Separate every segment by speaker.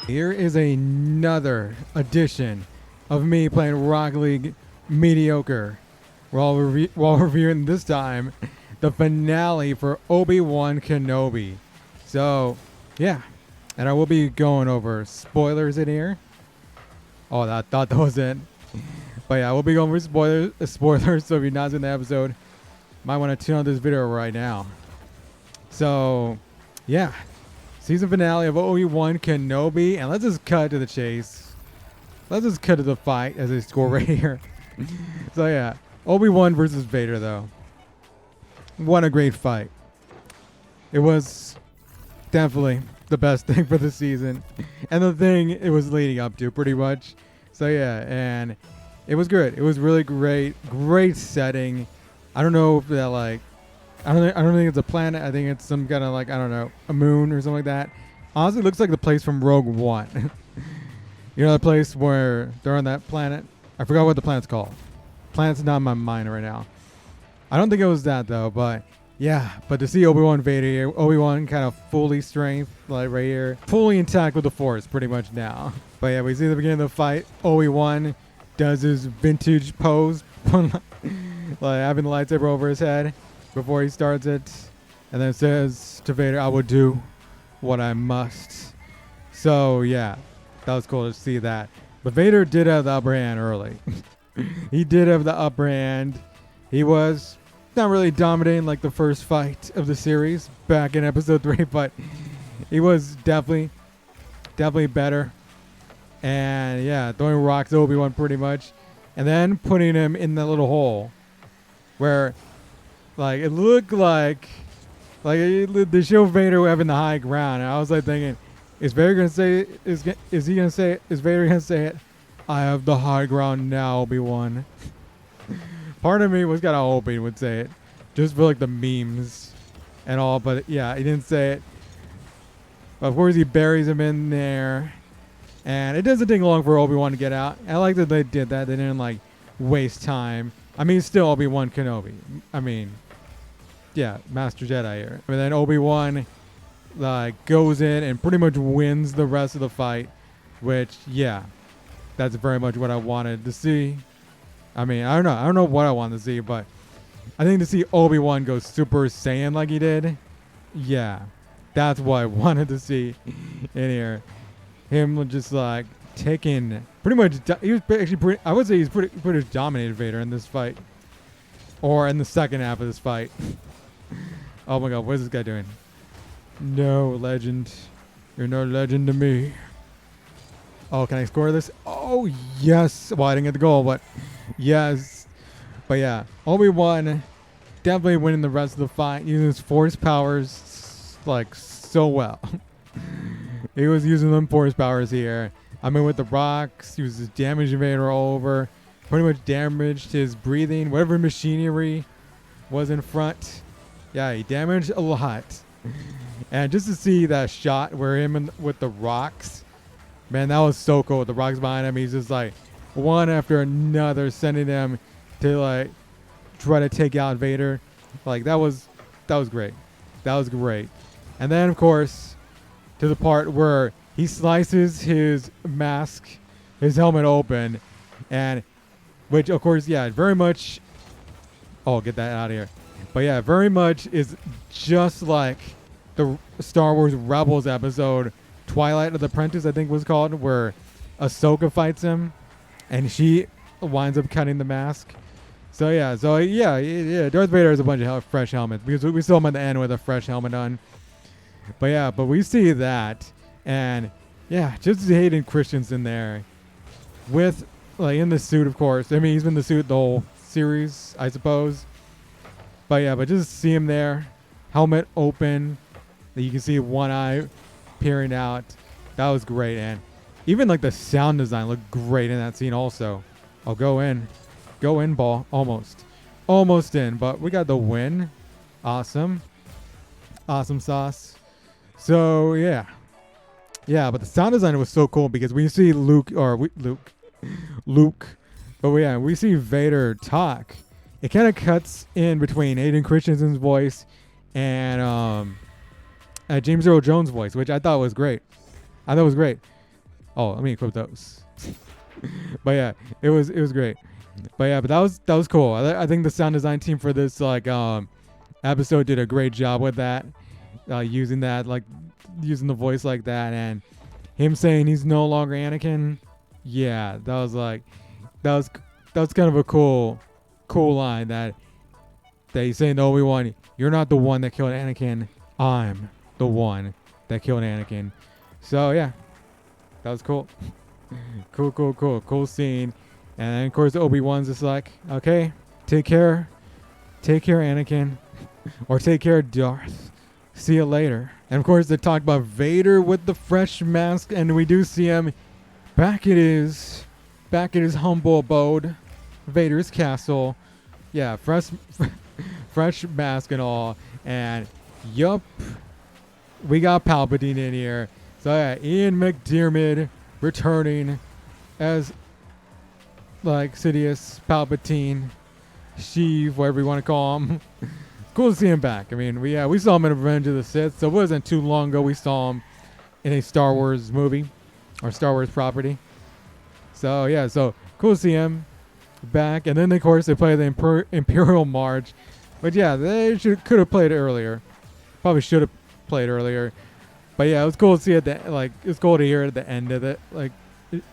Speaker 1: Here is another edition of me playing Rocket League Mediocre. While reviewing this time the finale for Obi-Wan Kenobi. So, yeah. And I will be going over spoilers in here. Oh, I thought that was it. But yeah, we'll be going over spoilers. So if you're not in the episode, might want to tune on this video right now. So, yeah. Season finale of Obi-Wan Kenobi. And let's just cut to the chase. Let's just cut to the fight as they score right here. So yeah, Obi-Wan versus Vader though. What a great fight. It was definitely the best thing for the season. And the thing it was leading up to pretty much. So yeah, and it was good. It was really great. Great setting. I don't know if that like I don't think it's a planet. I think it's some kind of like, I don't know, a moon or something like that. Honestly, it looks like the place from Rogue One. You know the place where they're on that planet? I forgot what the planet's called. Planet's not in my mind right now. I don't think it was that though, but yeah. But to see Obi-Wan Vader here, Obi-Wan kind of fully strength, like right here, fully intact with the Force pretty much now. But yeah, we see the beginning of the fight. Obi-Wan does his vintage pose, like having the lightsaber over his head before he starts it, and then says to Vader, "I will do what I must." So yeah, that was cool to see that. But Vader did have the upper hand early. He did have the upper hand. He was not really dominating like the first fight of the series back in episode 3, but he was definitely better. And yeah, throwing rocks at Obi-Wan pretty much, and then putting him in the little hole where, like, it looked like they show Vader having the high ground, and I was like thinking, is Vader gonna say is he gonna say it? Is Vader gonna say it? I have the high ground now, Obi-Wan. Part of me was kind of hoping he would say it, just for like the memes and all. But yeah, he didn't say it. But of course, he buries him in there, and it doesn't take long for Obi-Wan to get out. I like that they did that. They didn't like waste time. I mean, still Obi-Wan Kenobi. I mean, yeah, Master Jedi here. But then Obi-Wan goes in and pretty much wins the rest of the fight, which yeah, that's very much what I wanted to see. I mean, I don't know what I wanted to see, but I think to see Obi-Wan go Super Saiyan like he did, yeah, that's what I wanted to see in here. Him just like taking pretty much. He was actually pretty. I would say he's pretty much dominated Vader in this fight, or in the second half of this fight. Oh my God, what is this guy doing? No, legend. You're no legend to me. Oh, can I score this? Oh, yes. Well, I didn't get the goal, but yes. But yeah, Obi-Wan definitely winning the rest of the fight, using his Force powers like so well. He was using them Force powers here. I mean, with the rocks, he was just damaging Vader all over. Pretty much damaged his breathing, whatever machinery was in front. Yeah, he damaged a lot. And just to see that shot where him with the rocks, man, that was so cool. With the rocks behind him, he's just like one after another sending them to like try to take out Vader. Like that was great. That was great. And then of course to the part where he slices his mask, his helmet open, and which of course, yeah, very much. Oh, get that out of here. But yeah, very much is just like the Star Wars Rebels episode, Twilight of the Apprentice, I think was called, where Ahsoka fights him, and she winds up cutting the mask. So yeah, Darth Vader has a bunch of fresh helmets because we saw him at the end with a fresh helmet on. But yeah, but we see that, and yeah, just Hayden Christensen there, with like in the suit, of course. I mean, he's been in the suit the whole series, I suppose. But yeah, but just see him there, helmet open. You can see one eye peering out. That was great, and even like the sound design looked great in that scene also. I'll go in, ball, almost in, but we got the win. Awesome sauce. So yeah, but the sound design was so cool because we see Luke, but we see Vader talk. It kind of cuts in between Hayden Christensen's voice and James Earl Jones' voice, which I thought was great. Oh, let me equip those. But yeah, it was great. But yeah, but that was cool. I think the sound design team for this episode did a great job with that, using the voice like that, and him saying he's no longer Anakin. Yeah, that was kind of a cool line that he's saying to Obi-Wan, "You're not the one that killed Anakin. I'm the one that killed Anakin." So yeah, that was cool. Cool scene. And then of course Obi-Wan's just like, okay, take care, Anakin, or take care, Darth. See you later. And of course they talk about Vader with the fresh mask, and we do see him back at his humble abode, Vader's castle. Yeah, fresh mask and all. And yup, we got Palpatine in here. So yeah, Ian McDiarmid returning as like Sidious, Palpatine, Sheev, whatever you want to call him. Cool to see him back. I mean, we saw him in Revenge of the Sith, so it wasn't too long ago we saw him in a Star Wars movie or Star Wars property. So yeah, so cool to see him back. And then of course they play the Imperial March, but yeah, they could have played it earlier. Probably should have played earlier. But yeah, it was cool to see it's cool to hear at the end of the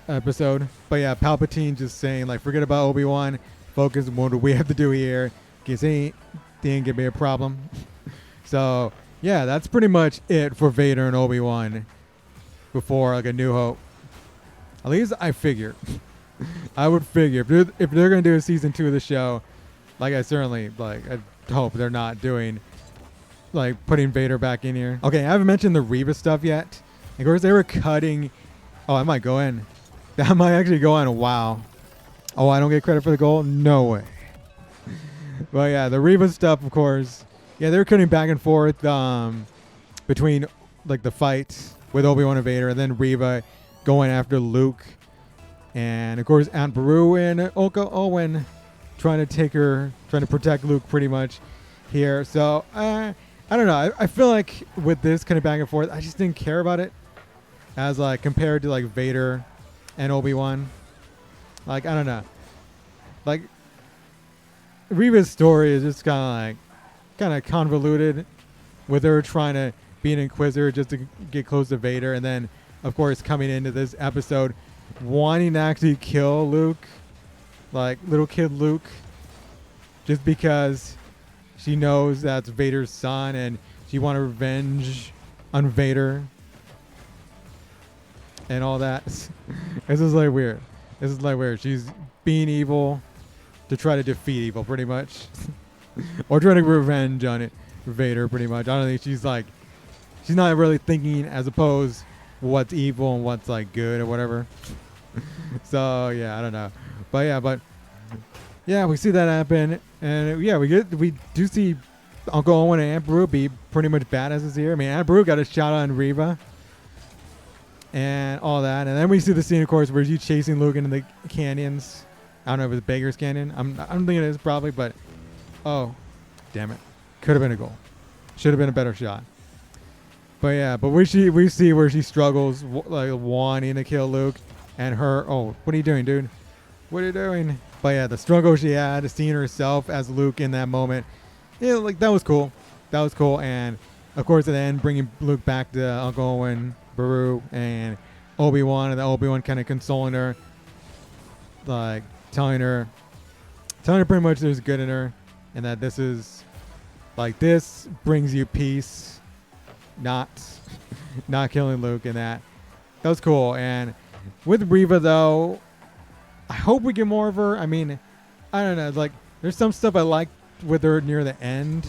Speaker 1: episode. But yeah, Palpatine just saying forget about Obi-Wan, focus on what we have to do here. Cause he ain't gonna be a problem. So yeah, that's pretty much it for Vader and Obi-Wan before A New Hope. At least I figure. I would figure if they're gonna do a season 2 of the show, I hope they're not doing putting Vader back in here. Okay, I haven't mentioned the Reva stuff yet. Of course, they were cutting. Oh, I might go in. That might actually go in. Wow. Oh, I don't get credit for the goal? No way. Well, yeah, the Reva stuff, of course. Yeah, they were cutting back and forth between the fight with Obi-Wan and Vader, and then Reva going after Luke, and of course Aunt Beru and Uncle Owen trying to protect Luke pretty much here. So I don't know. I feel like with this kind of back and forth, I just didn't care about it as compared to Vader and Obi-Wan. I don't know. Reva's story is just kind of convoluted, with her trying to be an Inquisitor just to get close to Vader, and then of course coming into this episode wanting to actually kill Luke, little kid Luke, just because she knows that's Vader's son and she wants revenge on Vader and all that. This is weird. She's being evil to try to defeat evil, pretty much. Or trying to revenge on it, Vader, pretty much. I don't think she's not really thinking as opposed what's evil and what's good or whatever. So yeah, I don't know. But yeah, we see that happen, and yeah, we do see Uncle Owen and Aunt Beru be pretty much badasses here. I mean, Aunt Beru got a shot on Reva and all that, and then we see the scene, of course, where she's chasing Luke into the canyons. I don't know if it's Baker's Canyon. I don't think it is, probably, but oh, damn it, could have been a goal. Should have been a better shot. But yeah, but we see where she struggles, wanting to kill Luke, and her. Oh, what are you doing, dude? What are you doing? But yeah, the struggle she had, seeing herself as Luke in that moment, yeah, that was cool. That was cool, and of course at the end, bringing Luke back to Uncle Owen, Beru, and Obi-Wan, and the Obi-Wan kind of consoling her, telling her pretty much there's good in her, and that this is this brings you peace, not killing Luke, and that was cool. And with Reva though, I hope we get more of her. I mean, I don't know. There's some stuff I liked with her near the end,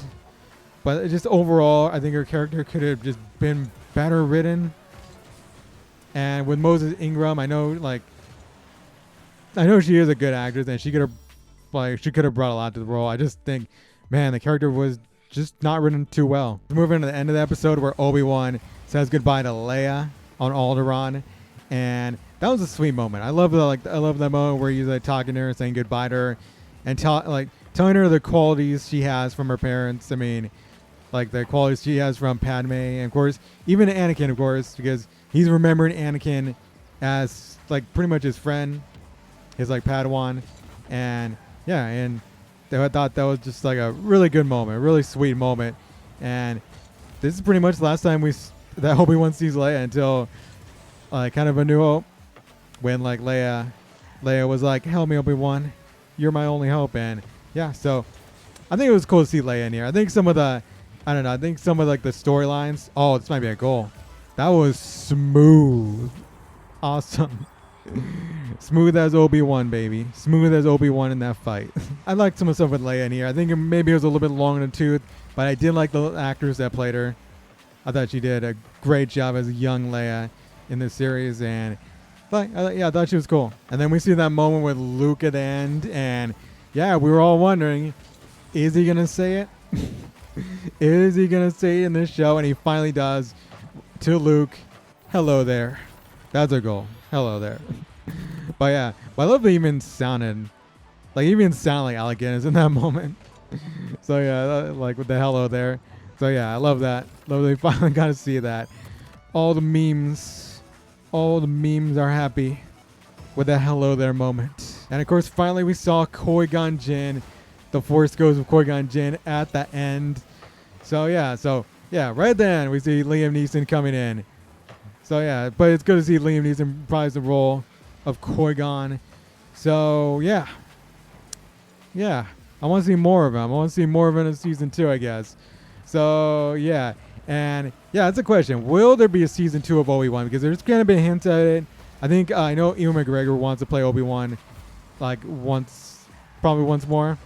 Speaker 1: but just overall, I think her character could have just been better written. And with Moses Ingram, I know she is a good actress, and she could have brought a lot to the role. I just think, man, the character was just not written too well. We're moving to the end of the episode where Obi-Wan says goodbye to Leia on Alderaan, and that was a sweet moment. I love that moment where he's talking to her, saying goodbye to her, and telling her the qualities she has from her parents. I mean, the qualities she has from Padme, and of course even Anakin, of course, because he's remembering Anakin as like pretty much his friend, his like Padawan, and yeah, and I thought that was just like a really good moment, a really sweet moment, and this is pretty much the last time that Obi-Wan sees Leia until kind of A New Hope, when like Leia was like, "Help me, Obi-Wan, you're my only hope," and yeah, so I think it was cool to see Leia in here. I think some of the, I don't know, I think some of like the storylines. Oh, this might be a goal. That was smooth, awesome. Smooth as Obi-Wan, baby. Smooth as Obi-Wan in that fight. I liked some of the stuff with Leia in here. I think maybe it was a little bit long in the tooth, but I did like the actress that played her. I thought she did a great job as a young Leia in this series, and I thought she was cool. And then we see that moment with Luke at the end, and yeah, we were all wondering, is he gonna say it? Is he gonna say it in this show? And he finally does to Luke. Hello there. That's our goal. Hello there. But yeah, I love that he even sounded like Alec Guinness in that moment. So yeah, like with the hello there. So yeah, I love that. Love that we finally got to see that. All the memes are happy with that hello there moment. And of course, finally we saw Qui-Gon Jinn. The Force goes with Qui-Gon Jinn at the end. So yeah, right then we see Liam Neeson coming in. So yeah, but it's good to see Liam Neeson reprise the role of Qui-Gon. So yeah, I want to see more of him. I want to see more of him in season 2, I guess. So yeah, and yeah, that's a question. Will there be a season 2 of Obi-Wan? Because there's gonna be hints at it. I think I know Ewan McGregor wants to play Obi-Wan, like probably once more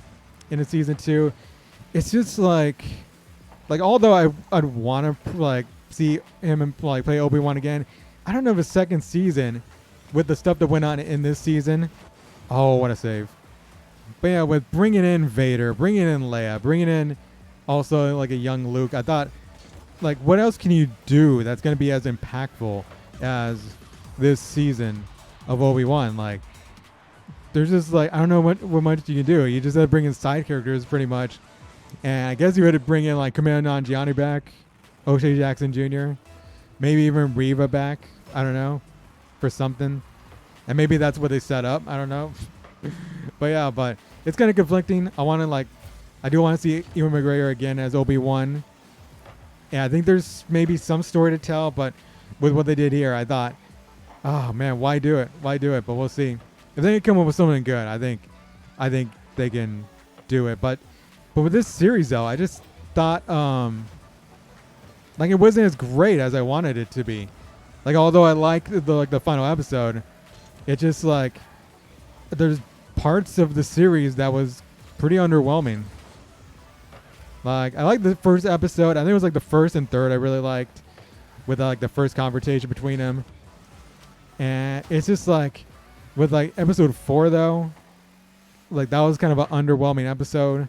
Speaker 1: in a season 2. It's just like although I'd want to like see him and like play Obi-Wan again, I don't know if a second season with the stuff that went on in this season. Oh, what a save! But yeah, with bringing in Vader, bringing in Leia, bringing in also like a young Luke, I thought, like, what else can you do that's going to be as impactful as this season of Obi-Wan? Like, there's just like, I don't know what much you can do. You just had to bring in side characters pretty much. And I guess you had to bring in like Commander Nanjiani back, O'Shea Jackson Jr., maybe even Reva back. I don't know, for something. And maybe that's what they set up. I don't know. But yeah, but it's kind of conflicting. I do want to see Ewan McGregor again as Obi-Wan. And I think there's maybe some story to tell, but with what they did here, I thought, oh man, why do it? Why do it? But we'll see. If they can come up with something good, I think they can do it. But with this series though, I just thought like it wasn't as great as I wanted it to be. Like although I liked the final episode, it just like there's parts of the series that was pretty underwhelming. Like I liked the first episode. I think it was like the first and third I really liked, with like the first conversation between them. And it's just like with like episode 4 though, like that was kind of an underwhelming episode.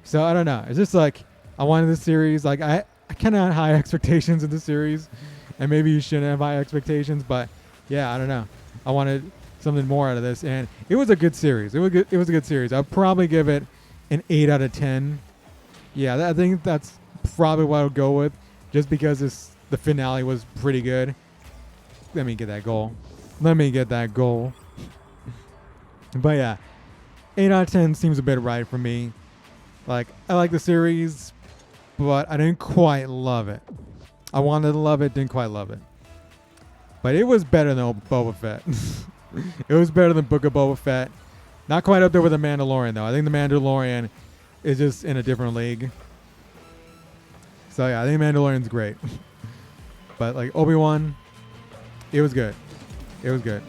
Speaker 1: So I don't know. It's just like I wanted the series. Like I kind of had high expectations of the series, and maybe you shouldn't have high expectations. But yeah, I don't know. I wanted something more out of this, and it was a good series. It was a good series. I'd probably give it an 8 out of 10. Yeah, I think that's probably what I would go with, just because the finale was pretty good. Let me get that goal. But yeah, 8 out of 10 seems a bit right for me. Like, I like the series, but I didn't quite love it. I wanted to love it, didn't quite love it. But it was better than Boba Fett. It was better than Book of Boba Fett. Not quite up there with The Mandalorian, though. I think The Mandalorian is just in a different league. So yeah, I think Mandalorian's great. But like Obi-Wan, it was good. It was good.